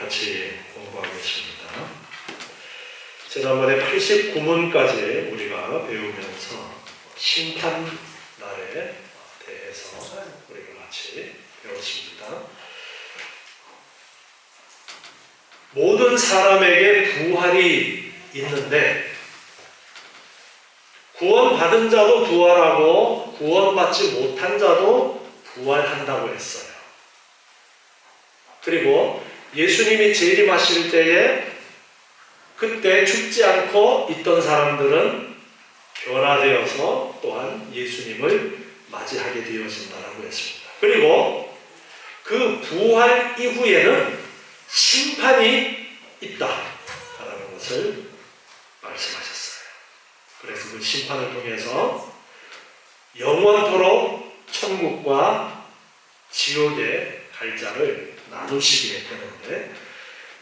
같이 공부하겠습니다. 지난번에 89문까지 우리가 배우면서 심판날에 대해서 우리가 같이 배웠습니다. 모든 사람에게 부활이 있는데 구원받은 자도 부활하고 구원받지 못한 자도 부활한다고 했어요. 그리고 예수님이 재림하실 때에 그때 죽지 않고 있던 사람들은 변화되어서 또한 예수님을 맞이하게 되어진다라고 했습니다. 그리고 그 부활 이후에는 심판이 있다라는 것을 말씀하셨어요. 그래서 그 심판을 통해서 영원토록 천국과 지옥의 갈 자를 나누시게 되는데,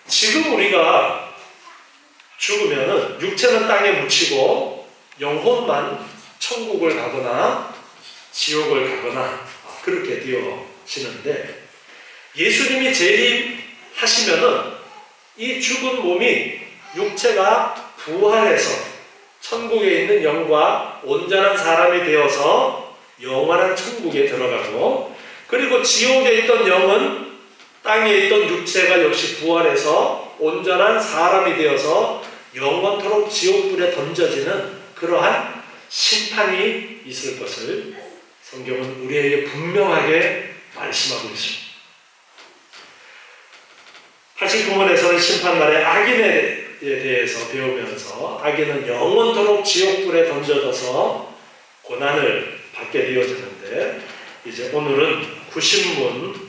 지금 우리가 죽으면은 육체는 땅에 묻히고 영혼만 천국을 가거나 지옥을 가거나 그렇게 되어지는데, 예수님이 재림하시면은 이 죽은 몸이 육체가 부활해서 천국에 있는 영과 온전한 사람이 되어서 영원한 천국에 들어가고, 그리고 지옥에 있던 영은 땅에 있던 육체가 역시 부활해서 온전한 사람이 되어서 영원토록 지옥불에 던져지는 그러한 심판이 있을 것을 성경은 우리에게 분명하게 말씀하고 있습니다. 89문에서는 심판날의 악인에 대해서 배우면서 악인은 영원토록 지옥불에 던져져서 고난을 받게 되어지는데, 이제 오늘은 90문,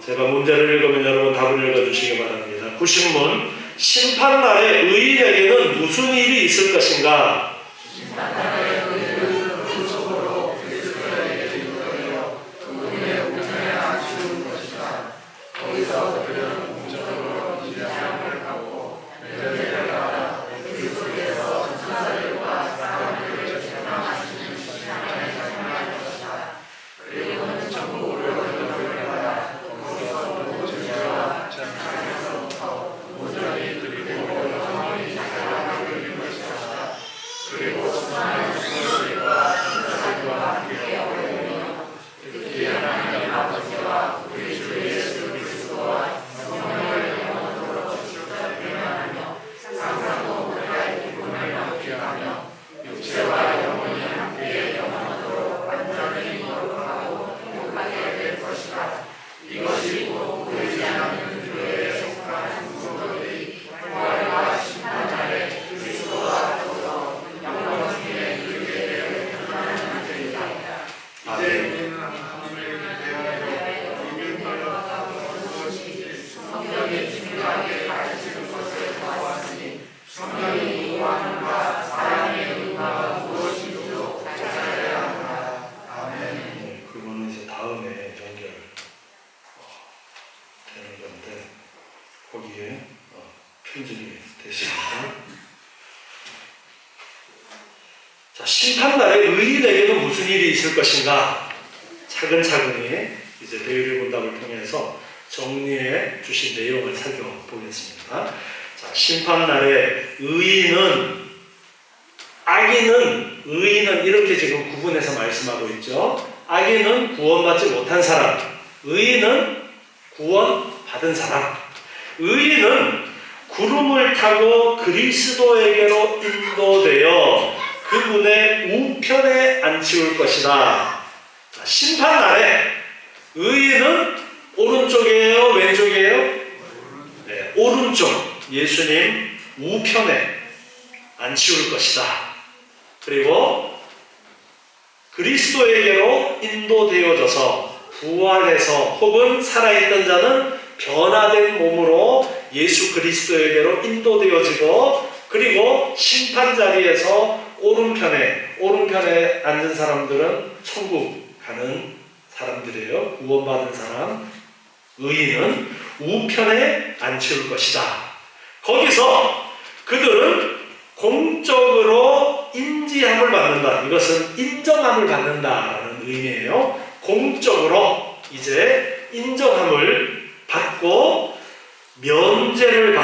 제가 문제를 읽으면 여러분 답을 읽어주시기 바랍니다. 90문, 심판날에 의인에게는 무슨 일이 있을 것인가? 심판날에 의인은 그 속으로 그리스도에게 이르러 그분의 운명에 안치는 것이다. 거기서 그들은 공적으로 인자함을 하고 멸대가 그 속에서 천사들과 사람들을 책망하시는 시간에 사용할 것이다. 그리고는 천국으로 인도를 거기서 죄와 장사에서부터 온전히 그리고 영원히 살아가게 될 것이다. 그리고 수많은 천사들과 천사들과 함께 오르며 특히 하나님의 아버지와 우리 주 예수 그리스도와 성령을 영원토록 축복하며 상상도 못할 기쁨을 얻게 하며 육체와 영혼이 함께 영원토록 완전히 거룩하고 행복하게 될 것이다. 이것이 곧 보이지 않는 교회에 속한 성도들이 부활과 심판날에 그리스도와 더불어 영원히 이르게 될 그날의 문제이다. 이제 우리는 하나님을 대하여 이민하여 무엇인지 성경이 중요하게 가르치는 것을 보았으니 성경이 요한과 사랑의 의무가 무엇인지도 찾아야 한다. 아멘. 그거는 이제 다음에 연결 되는 건데, 거기에 편집이 됐습니다. 자, 심판날에 의인에게는 무슨 일이 있을 것인가? 차근차근히 이제 대의를 본답을 통해서 정리해 주신 내용을 살펴보겠습니다. 자, 심판날에 의인은, 악인은, 의인은 이렇게 지금 구분해서 말씀하고 있죠. 악인은 구원받지 못한 사람, 의인은 구원받은 사람. 의인은 구름을 타고 그리스도에게로 인도되어 그분의 우편에 앉히울 것이다. 자, 심판날에 의인은 오른쪽이에요, 왼쪽이에요? 네, 오른쪽, 예수님 우편에 앉히울 것이다. 그리고 그리스도에게로 인도되어져서 부활해서 혹은 살아있던 자는 변화된 몸으로 예수 그리스도에게로 인도되어지고, 그리고 심판 자리에서 오른편에 앉은 사람들은 천국 가는 사람들이에요. 구원받은 사람. 의인은 우편에 앉힐 것이다. 거기서 그들은 공적으로 인지함을 받는다. 이것은 인정함을 받는다라는 의미예요. 공적으로 이제 인정함을 받고 면제를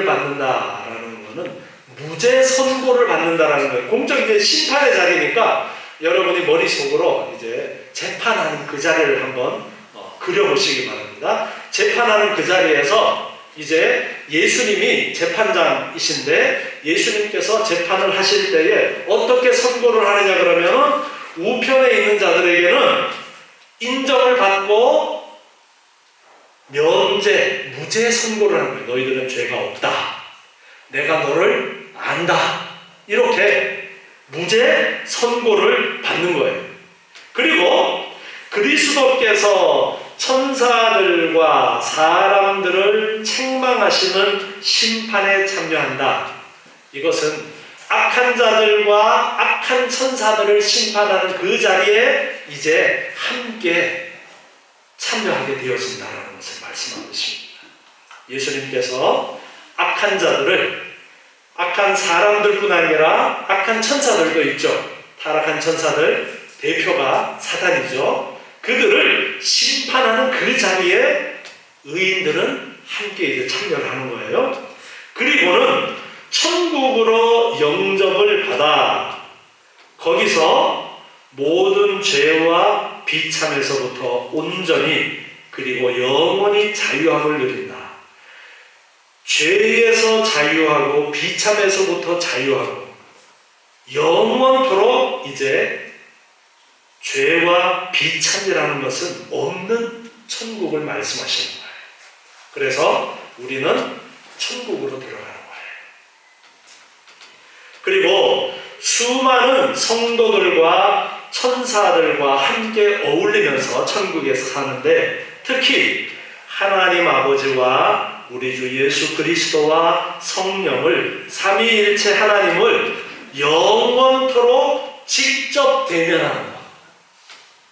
받는다라는 것은 무죄 선고를 받는다라는 거예요. 공적 이제 심판의 자리니까 여러분이 머릿속으로 이제 재판하는 그 자리를 한번 그려보시기 바랍니다. 재판하는 그 자리에서 이제 예수님이 재판장이신데 예수님께서 재판을 하실 때에 어떻게 선고를 하느냐 그러면 우편에 있는 자들에게는 인정을 받고 무죄 선고를 하는 거예요. 너희들은 죄가 없다. 내가 너를 안다. 이렇게 무죄 선고를 받는 거예요. 그리고 그리스도께서 천사들과 사람들을 책망하시는 심판에 참여한다. 이것은 악한 자들과 악한 천사들을 심판하는 그 자리에 이제 함께 참여하게 되어진다는 것을 말씀하고 있습니다. 예수님께서 악한 자들을 악한 사람들뿐 아니라 악한 천사들도 있죠. 타락한 천사들 대표가 사단이죠. 그들을 심판하는 그 자리에 의인들은 함께 이제 참여를 하는 거예요. 그리고는 천국으로 영접을 받아 거기서 모든 죄와 비참에서부터 온전히 그리고 영원히 자유함을 누린다. 죄에서 자유하고 비참에서부터 자유하고 영원토록 이제 죄와 비참이라는 것은 없는 천국을 말씀하시는 거예요. 그래서 우리는 천국으로 들어가는 거예요. 그리고 수많은 성도들과 천사들과 함께 어울리면서 천국에서 사는데 특히 하나님 아버지와 우리 주 예수 그리스도와 성령을 삼위일체 하나님을 영원토록 직접 대면하는 것.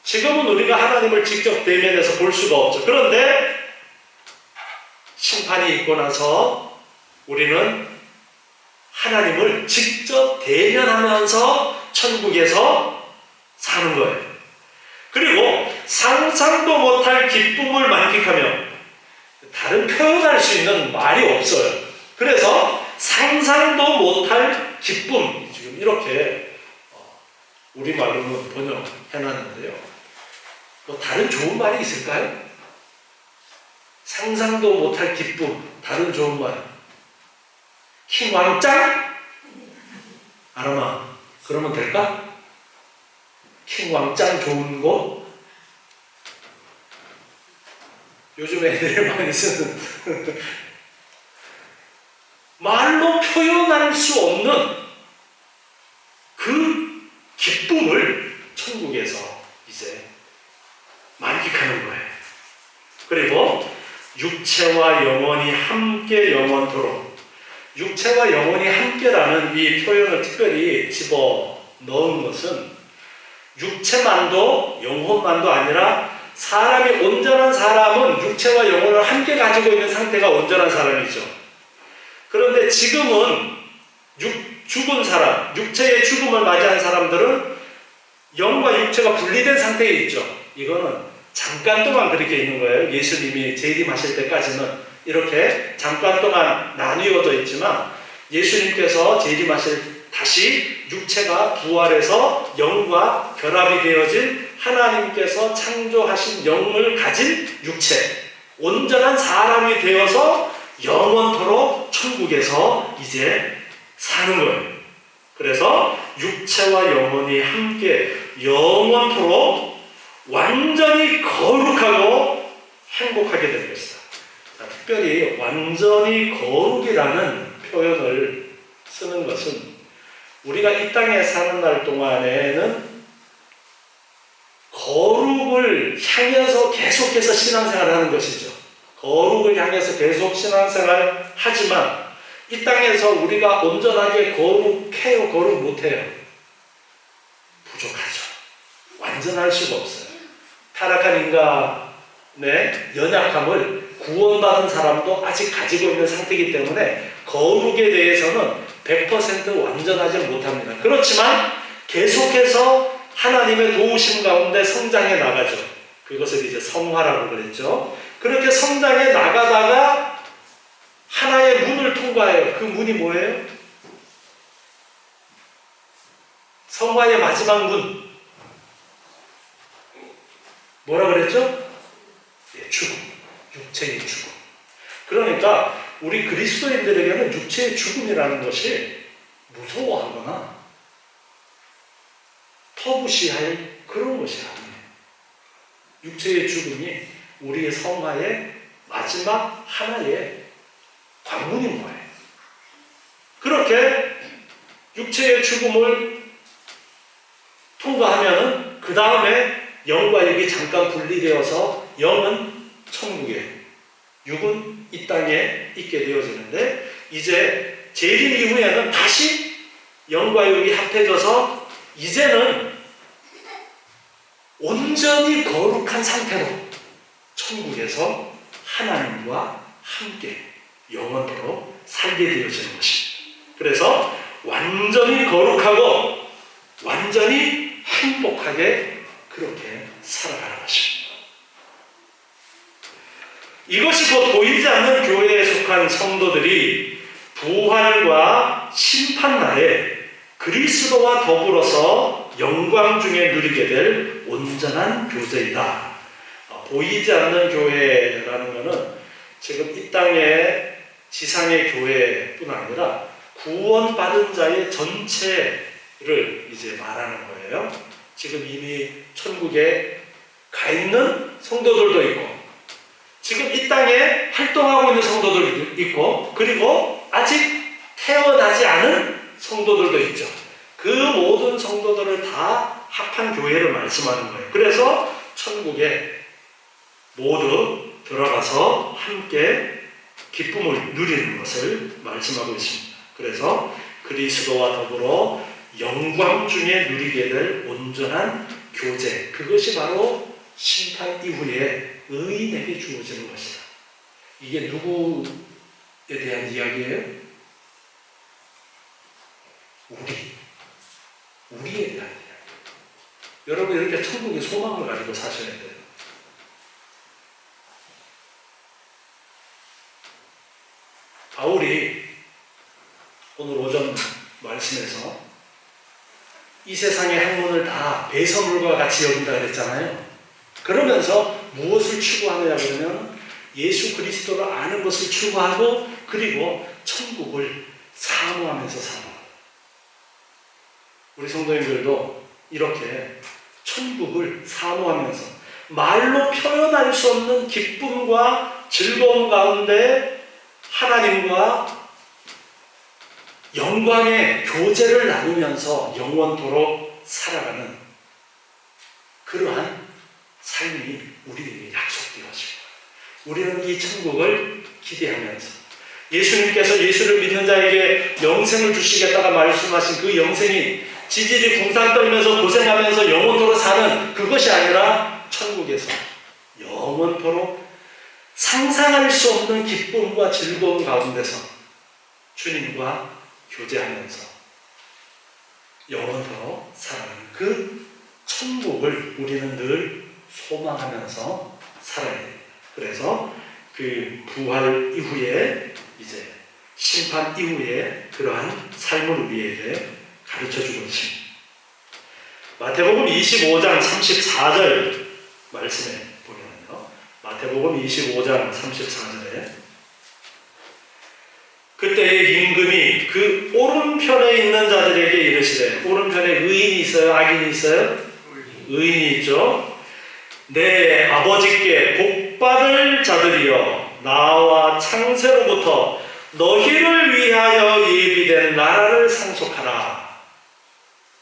지금은 우리가 하나님을 직접 대면해서 볼 수가 없죠. 그런데 심판이 있고 나서 우리는 하나님을 직접 대면하면서 천국에서 사는 거예요. 그리고 상상도 못할 기쁨을 만끽하며 다른 표현할 수 있는 말이 없어요. 그래서 상상도 못할 기쁨, 지금 이렇게 우리말로는 번역해놨는데요. 뭐 다른 좋은 말이 있을까요? 상상도 못할 기쁨, 다른 좋은 말. 킹왕짱? 아람아, 그러면 될까? 킹왕짱 좋은 거? 요즘 애들이 많이 쓰는 말로 표현할 수 없는 그 기쁨을 천국에서 이제 만끽하는 거예요. 그리고 육체와 영혼이 함께 영원토록, 육체와 영혼이 함께라는 이 표현을 특별히 집어 넣은 것은 육체만도 영혼만도 아니라 사람이 온전한 사람은 육체와 영혼을 함께 가지고 있는 상태가 온전한 사람이죠. 그런데 지금은 죽은 사람, 육체의 죽음을 맞이한 사람들은 영과 육체가 분리된 상태에 있죠. 이거는 잠깐 동안 그렇게 있는 거예요. 예수님이 재림하실 때까지는 이렇게 잠깐 동안 나뉘어져 있지만 예수님께서 재림하실 다시 육체가 부활해서 영과 결합이 되어진 하나님께서 창조하신 영을 가진 육체, 온전한 사람이 되어서 영원토록 천국에서 이제 사는 거예요. 그래서 육체와 영혼이 함께 영원토록 완전히 거룩하고 행복하게 될 것이다. 특별히 완전히 거룩이라는 표현을 쓰는 것은 우리가 이 땅에 사는 날 동안에는 거룩을 향해서 계속해서 신앙생활을 하는 것이죠. 거룩을 향해서 계속 신앙생활을 하지만 이 땅에서 우리가 온전하게 거룩해요? 거룩 못해요? 부족하죠. 완전할 수가 없어요. 타락한 인간의 연약함을 구원받은 사람도 아직 가지고 있는 상태이기 때문에 거룩에 대해서는 100% 완전하지 못합니다. 그렇지만 계속해서 하나님의 도우심 가운데 성장해 나가죠. 그것을 이제 성화라고 그랬죠. 그렇게 성장해 나가다가 하나의 문을 통과해요. 그 문이 뭐예요? 성화의 마지막 문. 뭐라 그랬죠? 예, 죽음. 육체의 죽음. 그러니까 우리 그리스도인들에게는 육체의 죽음이라는 것이 무서워하거나 터부시할 그런 것이 아니에요. 육체의 죽음이 우리의 성화의 마지막 하나의 관문인 거예요. 그렇게 육체의 죽음을 통과하면은 그 다음에 영과 육이 잠깐 분리되어서 영은 천국에, 육은 이 땅에 있게 되어지는데, 이제 재림 이후에는 다시 영과 육이 합해져서 이제는 온전히 거룩한 상태로 천국에서 하나님과 함께 영원토록 살게 되어지는 것입니다. 그래서 완전히 거룩하고 완전히 행복하게 그렇게 살아가는 것입니다. 이것이 곧 보이지 않는 교회에 속한 성도들이 부활과 심판날에 그리스도와 더불어서 영광 중에 누리게 될 온전한 교제이다. 보이지 않는 교회라는 것은 지금 이 땅의 지상의 교회뿐 아니라 구원받은 자의 전체를 이제 말하는 거예요. 지금 이미 천국에 가 있는 성도들도 있고, 지금 이 땅에 활동하고 있는 성도들도 있고, 그리고 아직 태어나지 않은 성도들도 있죠. 그 모든 성도들을 다 합한 교회를 말씀하는 거예요. 그래서 천국에 모두 들어가서 함께 기쁨을 누리는 것을 말씀하고 있습니다. 그래서 그리스도와 더불어 영광 중에 누리게 될 온전한 교제, 그것이 바로 심판 이후에 의인에게 주어지는 것이다. 이게 누구에 대한 이야기예요? 우리에 대한 이야기. 여러분, 이렇게 천국의 소망을 가지고 사셔야 돼요. 바울이 오늘 오전 말씀에서 이 세상의 학문을 다 배설물과 같이 여긴다 그랬잖아요. 그러면서 무엇을 추구하느냐 그러면 예수 그리스도를 아는 것을 추구하고, 그리고 천국을 사모하면서 살아. 우리 성도님들도 이렇게 천국을 사모하면서 말로 표현할 수 없는 기쁨과 즐거움 가운데 하나님과 영광의 교제를 나누면서 영원토록 살아가는 그러한 삶이 우리에게 약속되어지고, 우리는 이 천국을 기대하면서 예수님께서 예수를 믿는 자에게 영생을 주시겠다가 말씀하신 그 영생이 지질이 궁상 떨면서 고생하면서 영원토록 사는 그것이 아니라 천국에서 영원토록 상상할 수 없는 기쁨과 즐거움 가운데서 주님과 교제하면서 영원토록 살아가는 그 천국을 우리는 늘 소망하면서 살아야 됩니다. 그래서 그 부활 이후에, 이제 심판 이후에 그러한 삶을 우리에게 가르쳐주고 있습니다. 마태복음 25장 34절 말씀에 보면요, 마태복음 25장 34절에 그때의 임금이 그 오른편에 있는 자들에게 이르시되, 오른편에 의인이 있어요? 악인이 있어요? 의인이 있죠. 내 아버지께 복받을 자들이여, 나와 창세로부터 너희를 위하여 예비된 나라를 상속하라.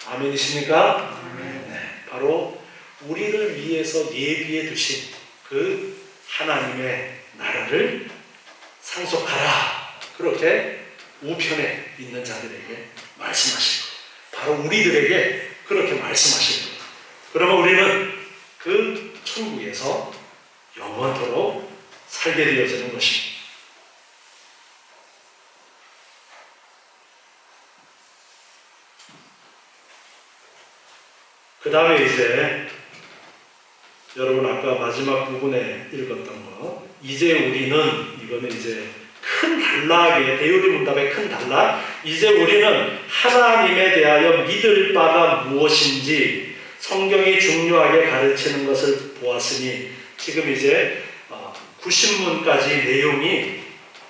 아멘이십니까? 네, 바로 우리를 위해서 예비해 두신 그 하나님의 나라를 상속하라. 그렇게 우편에 있는 자들에게 말씀하시고, 바로 우리들에게 그렇게 말씀하시고, 그러면 우리는 그 천국에서 영원토록 살게 되어지는 것입니다. 그 다음에 이제 여러분 아까 마지막 부분에 읽었던 거 이제 우리는 이거는 이제 큰 단락에 대요리 문답의 큰 단락. 이제 우리는 하나님에 대하여 믿을 바가 무엇인지 성경이 중요하게 가르치는 것을 보았으니 지금 이제 90문까지 내용이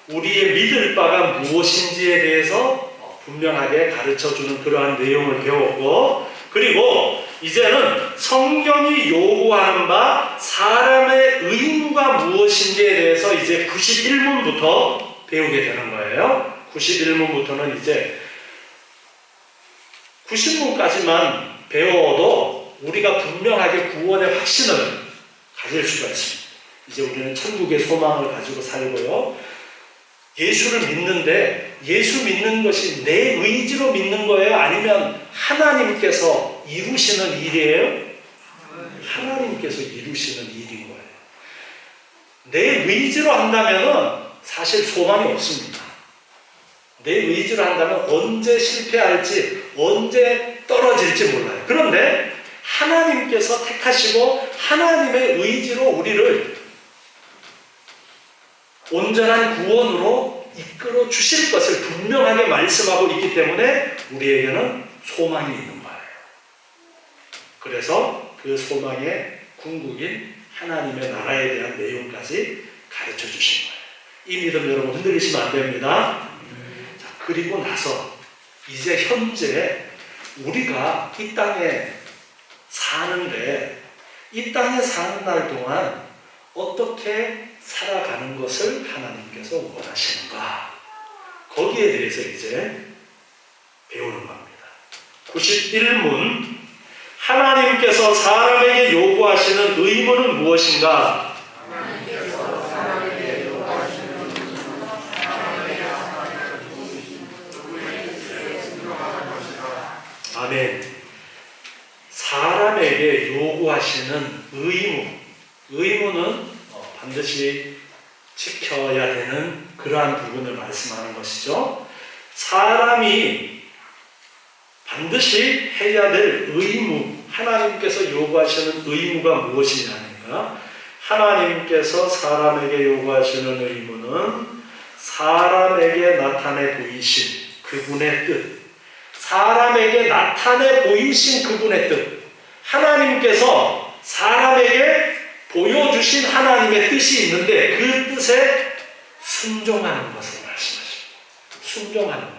우리의 믿을 바가 무엇인지에 대해서 분명하게 가르쳐주는 그러한 내용을 배웠고, 그리고 이제는 성경이 요구하는 바 사람의 의무가 무엇인지에 대해서 이제 91문부터 배우게 되는 거예요. 91문부터는 이제 90문까지만 배워도 우리가 분명하게 구원의 확신을 가질 수가 있습니다. 이제 우리는 천국의 소망을 가지고 살고요. 예수를 믿는데 예수 믿는 것이 내 의지로 믿는 거예요? 아니면 하나님께서 이루시는 일이에요? 하나님께서 이루시는 일인 거예요. 내 의지로 한다면 사실 소망이 없습니다. 내 의지로 한다면 언제 실패할지 언제 떨어질지 몰라요. 그런데 하나님께서 택하시고 하나님의 의지로 우리를 온전한 구원으로 이끌어 주실 것을 분명하게 말씀하고 있기 때문에 우리에게는 소망이 있는 거예요. 그래서 그 소망의 궁극인 하나님의 나라에 대한 내용까지 가르쳐 주신 거예요. 이 믿음 여러분 흔들리시면 안 됩니다. 자, 그리고 나서 이제 현재 우리가 이 땅에 사는데 이 땅에 사는 날 동안 어떻게 살아가는 것을 하나님께서 원하시는가, 거기에 대해서 이제 배우는 겁니다. 91문 하나님께서 사람에게 요구하시는 의무는 무엇인가? 하나님께서 사람에게 요구하시는 의무는 사람에게 순종하는 것이다. 아멘. 사람에게 요구하시는 의무는 반드시 지켜야 되는 그러한 부분을 말씀하는 것이죠. 사람이 반드시 해야 될 의무, 하나님께서 요구하시는 의무가 무엇이냐니까, 하나님께서 사람에게 요구하시는 의무는 사람에게 나타내 보이신 그분의 뜻, 사람에게 나타내 보이신 그분의 뜻, 하나님께서 사람에게 보여주신 하나님의 뜻이 있는데 그 뜻에 순종하는 것을 말씀하십니다. 순종하는 것.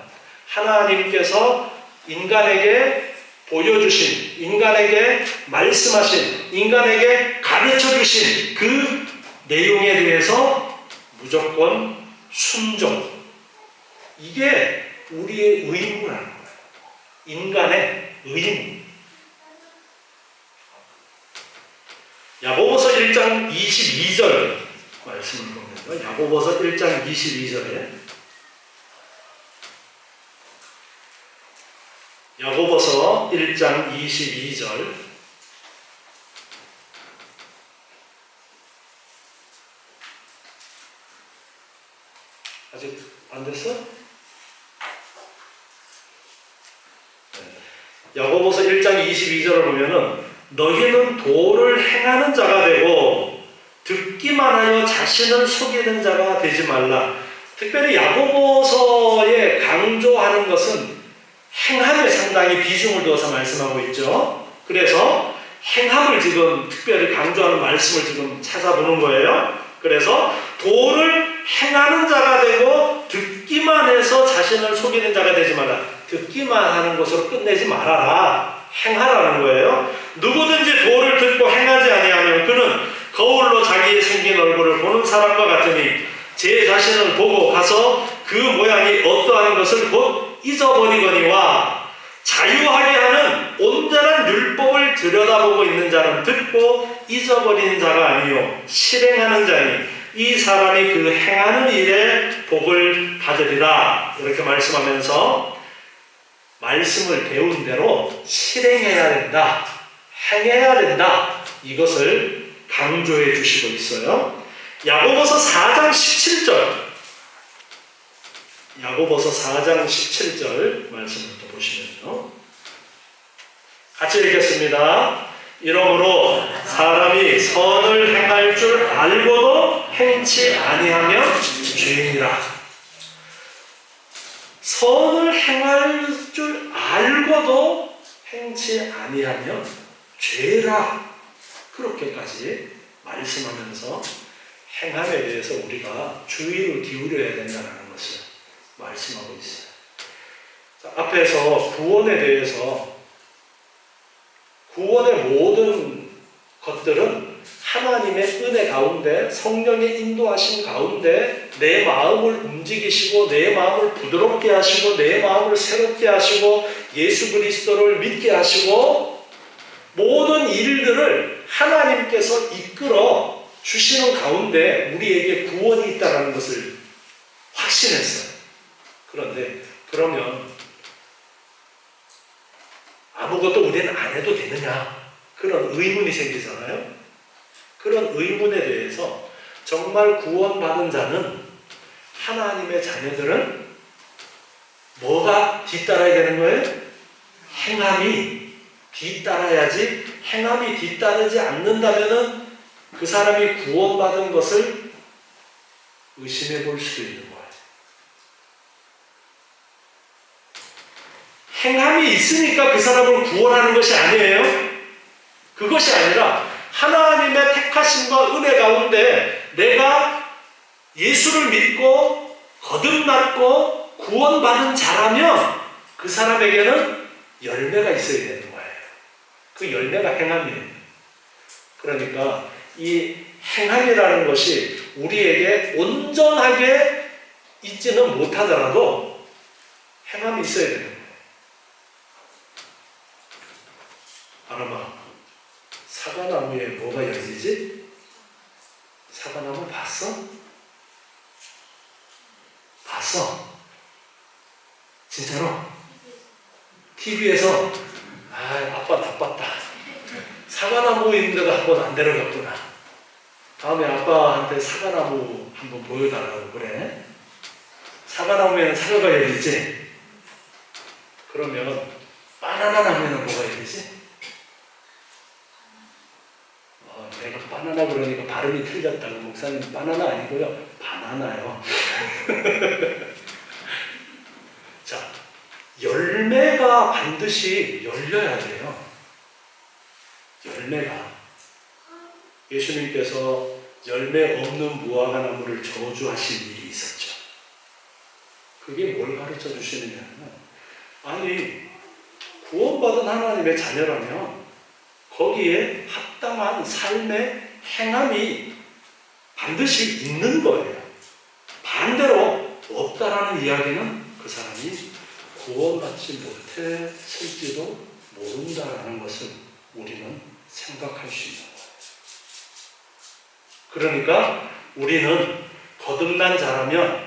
하나님께서 인간에게 보여주신, 인간에게 말씀하신, 인간에게 가르쳐주신 그 내용에 대해서 무조건 순종. 이게 우리의 의무라는 거예요. 인간의 의무. 야고보서 1장 22절 말씀을 보면요. 야고보서 1장 22절에 야고보서 1장 22절 아직 안 됐어? 네. 야고보서 1장 22절을 보면은 너희는 도를 행하는 자가 되고 듣기만 하여 자신을 속이는 자가 되지 말라. 특별히 야고보서에 강조하는 것은 행함에 상당히 비중을 두어서 말씀하고 있죠. 그래서 행함을 지금 특별히 강조하는 말씀을 지금 찾아보는 거예요. 그래서 도를 행하는 자가 되고 듣기만 해서 자신을 속이는 자가 되지 말라. 듣기만 하는 것으로 끝내지 말아라. 행하라는 거예요. 누구든지 도를 듣고 행하지 아니하면 그는 거울로 자기의 생긴 얼굴을 보는 사람과 같으니 제 자신을 보고 가서 그 모양이 어떠한 것을 곧 잊어버리거니와 자유하게 하는 온전한 율법을 들여다보고 있는 자는 듣고 잊어버리는 자가 아니요 실행하는 자니 이 사람이 그 행하는 일에 복을 받으리라. 이렇게 말씀하면서 말씀을 배운 대로 실행해야 된다, 행해야 된다, 이것을 강조해 주시고 있어요. 야고보서 4장 17절 야고보서 4장 17절 말씀을 또 보시면요. 같이 읽겠습니다. 이러므로 사람이 선을 행할 줄 알고도 행치 아니하면 죄인이라. 선을 행할 줄 알고도 행치 아니하면 죄라. 그렇게까지 말씀하면서 행함에 대해서 우리가 주의를 기울여야 된다는 것을 말씀하고 있어요. 자, 앞에서 구원에 대해서, 구원의 모든 것들은 하나님의 은혜 가운데, 성령의 인도하심 가운데 내 마음을 움직이시고 내 마음을 부드럽게 하시고 내 마음을 새롭게 하시고 예수 그리스도를 믿게 하시고 모든 일들을 하나님께서 이끌어 주시는 가운데 우리에게 구원이 있다는 것을 확신했어요. 그런데 그러면 아무것도 우리는 안 해도 되느냐? 그런 의문이 생기잖아요. 그런 의문에 대해서 정말 구원받은 자는, 하나님의 자녀들은 뭐가 뒤따라야 되는 거예요? 행함이 뒤따라야지. 행함이 뒤따르지 않는다면은 그 사람이 구원받은 것을 의심해 볼 수도 있는 거예요. 행함이 있으니까 그 사람을 구원하는 것이 아니에요. 그것이 아니라 하나님의 택하심과 은혜 가운데 내가 예수를 믿고 거듭났고 구원받은 자라면 그 사람에게는 열매가 있어야 되는 거예요. 그 열매가 행함이에요. 그러니까 이 행함이라는 것이 우리에게 온전하게 있지는 못하더라도 행함이 있어야 되는 거예요. 아람아, 사과나무에 뭐가 열리지? 사과나무 봤어? 봤어? 진짜로? TV에서 아빠 나빴다. 사과나무 있는 데도 한 번 안 데려갔구나. 다음에 아빠한테 사과나무 한번 보여달라고 그래. 사과나무에는 사과가 열리지? 그러면 바나나 나무에는 뭐가 열리지? 내가 바나나 그러니까 발음이 틀렸다고. 목사님 바나나 아니고요, 바나나요. 자, 열매가 반드시 열려야 돼요. 열매가. 예수님께서 열매 없는 무화과나무를 저주하신 일이 있었죠. 그게 뭘 가르쳐 주시느냐면, 아니 구원받은 하나님의 자녀라면 거기에 합당한 삶의 행함이 반드시 있는 거예요. 반대로 없다라는 이야기는 그 사람이 구원받지 못했을지도 모른다라는 것을 우리는 생각할 수 있는 거예요. 그러니까 우리는 거듭난 자라면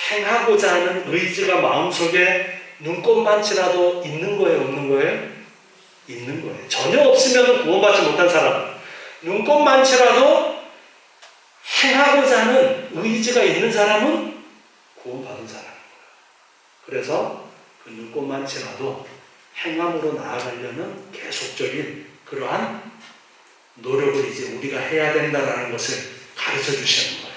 행하고자 하는 의지가 마음속에 눈꼽만치라도 있는 거예요, 없는 거예요? 있는 거예요. 전혀 없으면 구원받지 못한 사람, 눈꼽만치라도 행하고자 하는 의지가 있는 사람은 구원받은 사람인 거예요. 그래서 그 눈꼽만치라도 행함으로 나아가려는 계속적인 그러한 노력을 이제 우리가 해야 된다는 것을 가르쳐 주시는 거예요.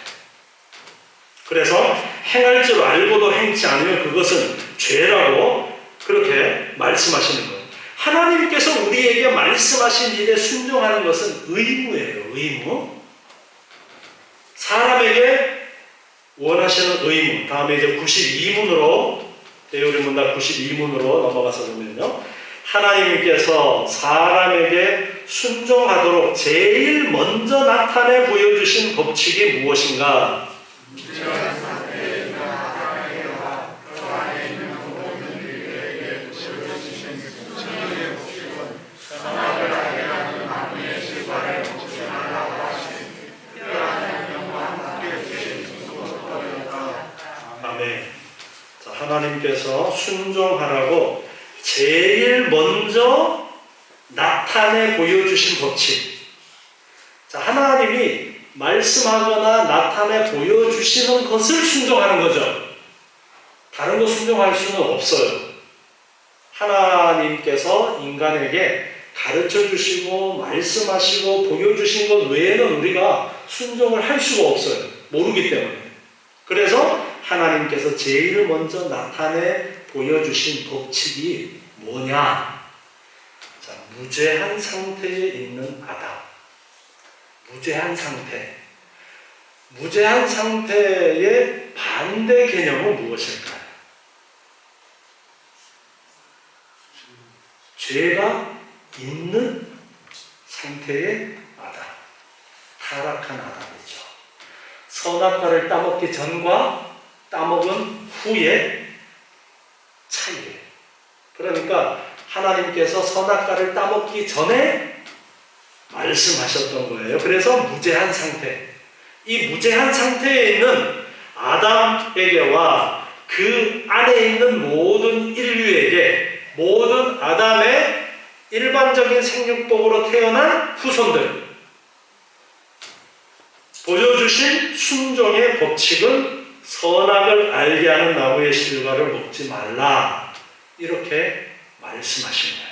그래서 행할 줄 알고도 행치 않으면 그것은 죄라고 그렇게 말씀하시는 거예요. 하나님께서 우리에게 말씀하신 일에 순종하는 것은 의무예요. 의무. 사람에게 원하시는 의무. 다음에 이제 92문으로, 대우리 문답 92문으로 넘어가서 보면요, 하나님께서 사람에게 순종하도록 제일 먼저 나타내 보여주신 법칙이 무엇인가? 하나님께서 순종하라고 제일 먼저 나타내 보여주신 법칙. 자, 하나님이 말씀하거나 나타내 보여주시는 것을 순종하는 거죠. 다른 거 순종할 수는 없어요. 하나님께서 인간에게 가르쳐 주시고 말씀하시고 보여주신 것 외에는 우리가 순종을 할 수가 없어요. 모르기 때문에. 그래서 하나님께서 제일 먼저 나타내 보여주신 법칙이 뭐냐? 자, 무죄한 상태에 있는 아담. 무죄한 상태. 무죄한 상태의 반대 개념은 무엇일까요? 죄가 있는 상태의 아담. 타락한 아담이죠. 선악과를 따먹기 전과 따먹은 후의 차이예요. 그러니까 하나님께서 선악과를 따먹기 전에 말씀하셨던 거예요. 그래서 무죄한 상태. 이 무죄한 상태에 있는 아담에게와 그 안에 있는 모든 인류에게, 모든 아담의 일반적인 생육복으로 태어난 후손들, 보여주신 순종의 법칙은 선악을 알게 하는 나무의 실과를 먹지 말라. 이렇게 말씀하신 거예요.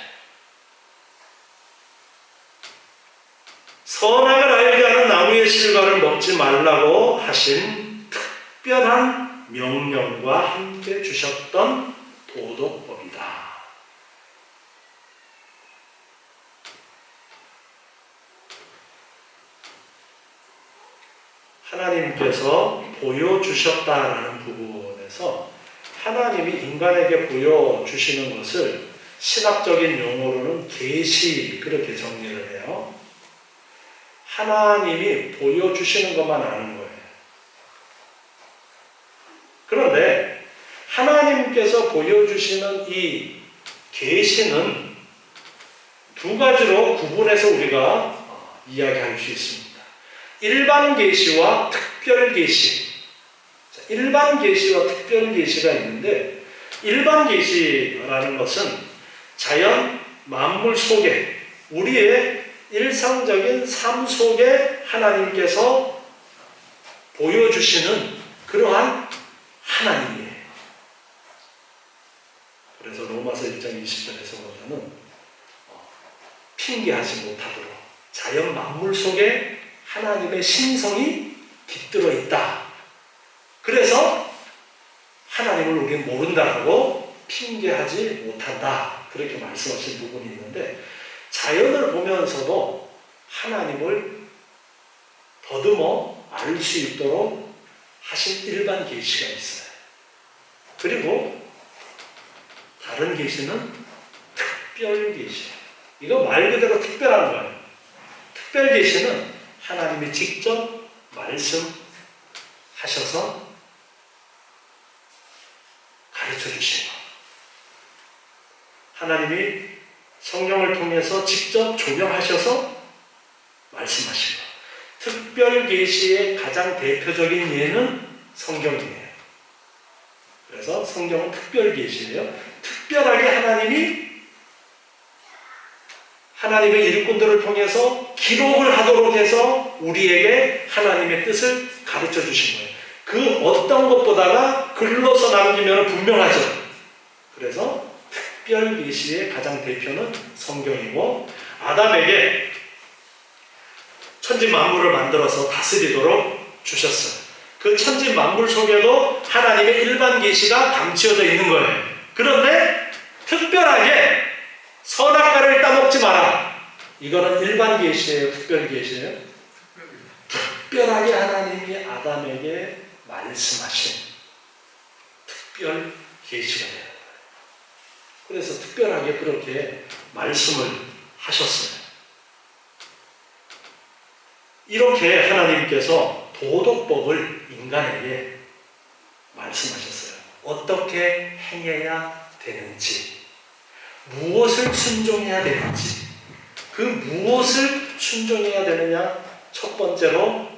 선악을 알게 하는 나무의 실과를 먹지 말라고 하신 특별한 명령과 함께 주셨던 도덕법이다. 하나님께서 보여주셨다라는 부분에서 하나님이 인간에게 보여주시는 것을 신학적인 용어로는 계시, 그렇게 정리를 해요. 하나님이 보여주시는 것만 아는 거예요. 그런데 하나님께서 보여주시는 이 계시는 두 가지로 구분해서 우리가 이야기할 수 있습니다. 일반 계시와 특별 계시. 일반 계시와 특별 계시가 있는데, 일반 계시라는 것은 자연 만물 속에, 우리의 일상적인 삶 속에 하나님께서 보여주시는 그러한 하나님이에요. 그래서 로마서 1장 20절에서보다는 핑계하지 못하도록 자연 만물 속에 하나님의 신성이 깃들어 있다. 그래서 하나님을 우리는 모른다고 핑계하지 못한다. 그렇게 말씀하신 부분이 있는데, 자연을 보면서도 하나님을 더듬어 알 수 있도록 하신 일반 계시가 있어요. 그리고 다른 계시는 특별 계시. 이거 말 그대로 특별한 거예요. 특별 계시는 하나님이 직접 말씀하셔서 가르쳐 주신 것. 하나님이 성령을 통해서 직접 조명하셔서 말씀하신 것. 특별 계시의 가장 대표적인 예는 성경이에요. 그래서 성경은 특별 계시예요. 특별하게 하나님의 일꾼들을 통해서 기록을 하도록 해서 우리에게 하나님의 뜻을 가르쳐 주신 거예요. 그 어떤 것보다가 글로서 남기면 분명하죠. 그래서 특별 계시의 가장 대표는 성경이고, 아담에게 천지 만물을 만들어서 다스리도록 주셨어요. 그 천지 만물 속에도 하나님의 일반 계시가 감추어져 있는 거예요. 그런데 특별하게 선악과를 따먹지 마라. 이거는 일반 계시예요, 특별 계시예요? 특별하게 하나님이 아담에게 말씀하신 특별 계시가 돼요. 그래서 특별하게 그렇게 말씀을 하셨어요. 이렇게 하나님께서 도덕법을 인간에게 말씀하셨어요. 어떻게 행해야 되는지, 무엇을 순종해야 되는지, 그 무엇을 순종해야 되느냐, 첫 번째로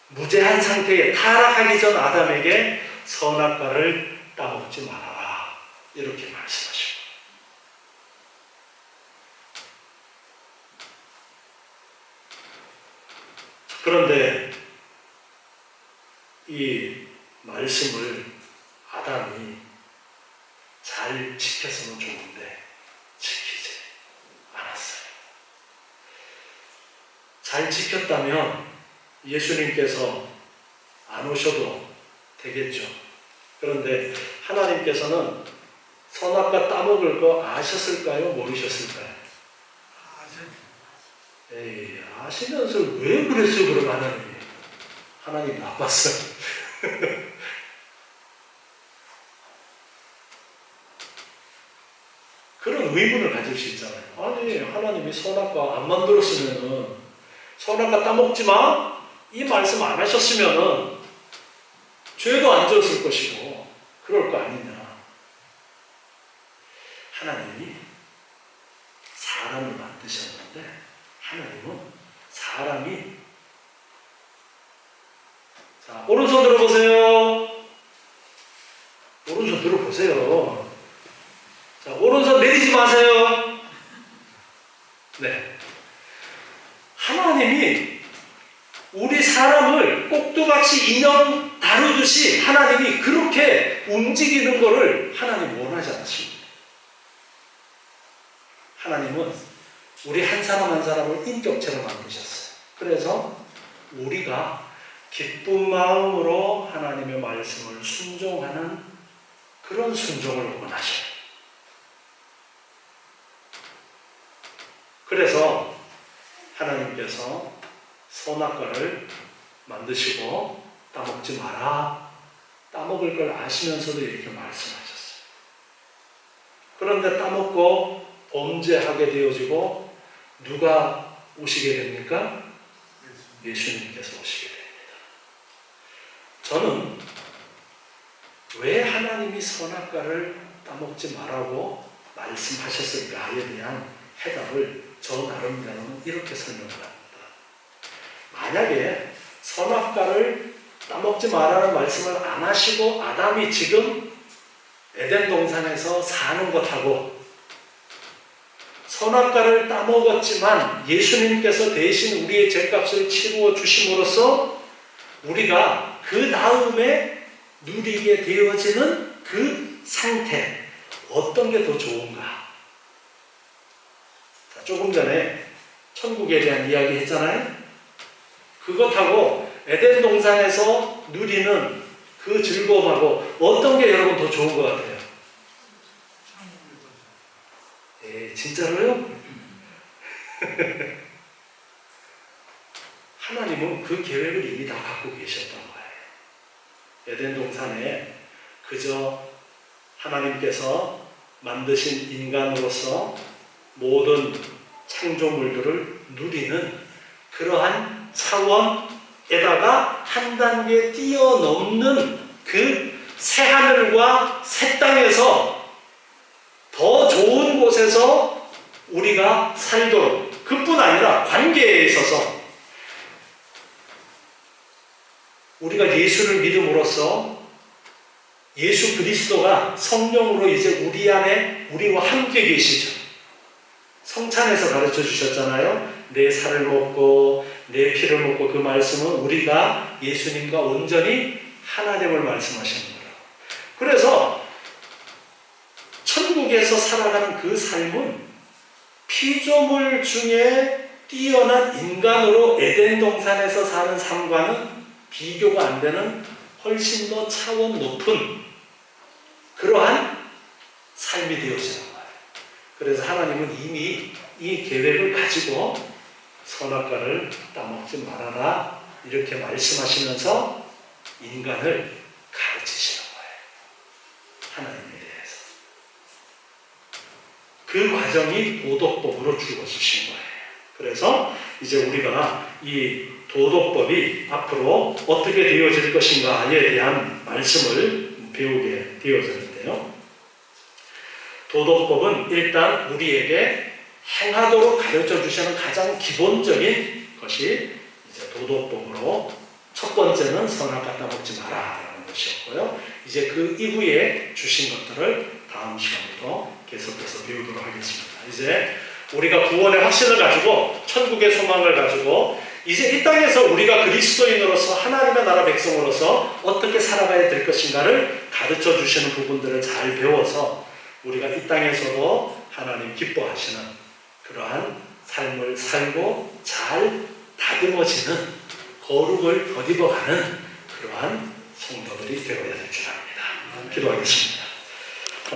무죄한 상태에 타락하기 전 아담에게 선악과를 따먹지 말아라. 이렇게 말씀하시고, 그런데 이 말씀을 아담이 잘 지켰으면 좋은데 지키지 않았어요. 잘 지켰다면 예수님께서 안 오셔도 되겠죠. 그런데 하나님께서는 선악과 따먹을 거 아셨을까요? 모르셨을까요? 에이, 아시면서 왜 그랬어요, 그럼 하나님이? 하나님 나빴어요. 그런 의문을 가질 수 있잖아요. 아니, 하나님이 선악과 안 만들었으면은, 선악과 따먹지 마? 이 말씀 안 하셨으면은, 죄도 안 지었을 것이고, 그럴 거 아니냐. 하나님이 사람을 만드셨는데, 하나님은 사람이, 자, 오른손 들어보세요. 오른손 들어보세요. 자, 오른손 내리지 마세요. 네. 하나님이 우리 사람을 꼭두같이 인형 다루듯이 하나님이 그렇게 움직이는 것을 하나님 원하지 않습니다. 하나님은 우리 한 사람 한 사람을 인격체로 만드셨어요. 그래서 우리가 기쁜 마음으로 하나님의 말씀을 순종하는 그런 순종을 원하셔요. 그래서 하나님께서 선악과를 만드시고 따먹지 마라. 따먹을 걸 아시면서도 이렇게 말씀하셨어요. 그런데 따먹고 범죄하게 되어지고 누가 오시게 됩니까? 예수님께서 오시게 됩니다. 저는 왜 하나님이 선악과를 따먹지 말라고 말씀하셨을까에 대한 해답을 저 나름대로는 이렇게 설명을 합니다. 만약에 선악과를 따먹지 말라는 말씀을 안 하시고 아담이 지금 에덴 동산에서 사는 것하고 선악과를 따먹었지만 예수님께서 대신 우리의 죄값을 치루어 주심으로써 우리가 그 다음에 누리게 되어지는 그 상태, 어떤 게 더 좋은가? 자, 조금 전에 천국에 대한 이야기 했잖아요. 그것하고 에덴 동산에서 누리는 그 즐거움하고 어떤 게 여러분 더 좋은 것 같아요? 진짜로요? 하나님은 그 계획을 이미 다 갖고 계셨던 거예요. 에덴 동산에 그저 하나님께서 만드신 인간으로서 모든 창조물들을 누리는 그러한 차원에다가 한 단계 뛰어넘는 그 새하늘과 새 땅에서 더 좋은 곳에서 우리가 살도록, 그뿐 아니라 관계에 있어서 우리가 예수를 믿음으로써 예수 그리스도가 성령으로 이제 우리 안에 우리와 함께 계시죠. 성찬에서 가르쳐 주셨잖아요. 내 살을 먹고 내 피를 먹고, 그 말씀은 우리가 예수님과 온전히 하나됨을 말씀하시는 거예요. 그래서 천국에서 살아가는 그 삶은 피조물 중에 뛰어난 인간으로 에덴 동산에서 사는 삶과는 비교가 안 되는 훨씬 더 차원 높은 그러한 삶이 되어지는 거예요. 그래서 하나님은 이미 이 계획을 가지고 선악과를 따먹지 말아라 이렇게 말씀하시면서 인간을 가르치시는 거예요. 하나님에 대해서. 그 과정이 도덕법으로 주어지신 거예요. 그래서 이제 우리가 이 도덕법이 앞으로 어떻게 되어질 것인가에 대한 말씀을 배우게 되어졌는데요. 도덕법은 일단 우리에게 행하도록 가르쳐 주시는 가장 기본적인 것이 이제 도덕법으로, 첫 번째는 선악과 따먹지 마라라는 것이었고요. 이제 그 이후에 주신 것들을 다음 시간부터 계속해서 배우도록 하겠습니다. 이제 우리가 구원의 확신을 가지고 천국의 소망을 가지고 이제 이 땅에서 우리가 그리스도인으로서 하나님의 나라 백성으로서 어떻게 살아가야 될 것인가를 가르쳐 주시는 부분들을 잘 배워서 우리가 이 땅에서도 하나님 기뻐하시는 그러한 삶을 살고 잘 다듬어지는 거룩을 덧입어가는 그러한 성도들이 되어야 될 줄 압니다. 기도하겠습니다.